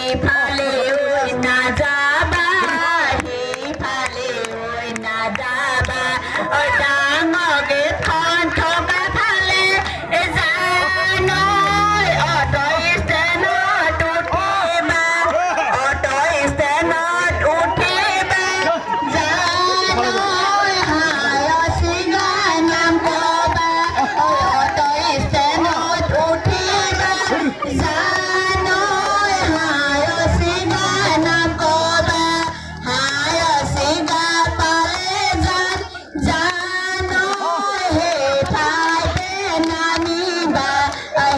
সেইফালে ঐ নাযাবা সেইফালে ঐ নাযাবা ডাঙৰ গেটখন থকা ফালে জানৈ অটো ষ্টেণ্ডত উঠিবা অটো ষ্টেণ্ডত উঠিবা জানৈ হায়চি গাই নাম কবা অটো ষ্টেণ্ডত উঠিবা জানৈ হায়চি গাই নাম কবা হায়চি গা পালে জানৈ সেই ঠাইতে নামিবা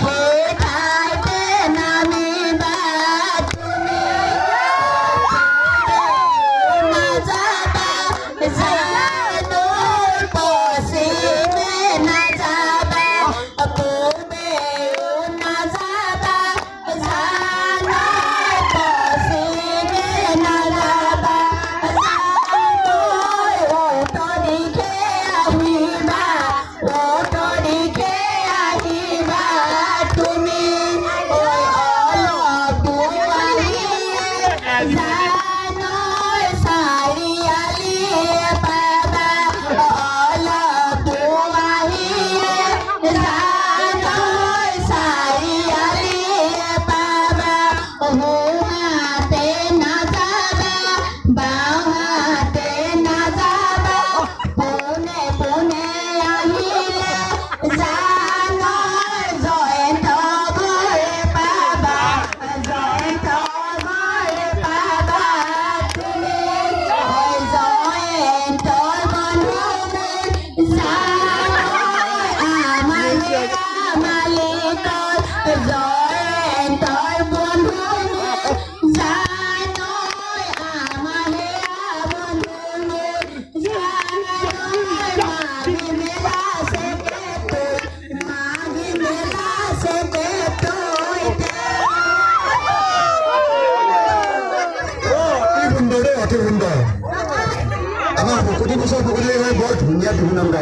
সেই ঠাইতে নামিবা তুমি নাযাবা জানৈ পশ্চিমে নাযাবা পূবেও নাযাবা জানৈ পশ্চিমে নাযাবা জানৈ উত্তৰ দিশে আহিবা উত্তৰ দিশে আহিবা তুমি ঐ অলপ দূৰ আহি জানৈ চাৰিআলি পাবা অলপ দূৰ আহি জানৈ চাৰিআলি পাবা সোঁহাতে নাযাবা বাওঁহাতে নাযাবা পোনে পোনে আহিলে জানৈ জয়ন্ত ঘৰে পাবা জয়ন্ত ঘৰে পাবা তুমি জয়ন্তৰ বন্ধু জানৈ মালিকৰ জয়ন্তৰ বন্ধু জানৈ আমালে বন্ধু জানৈ মাঘী মেলা চেকে অতি সুন্দৰ আমাৰ প্ৰতি বছৰ প্ৰকৃতি বৰ ধুনীয়া বিহু নাম গায়।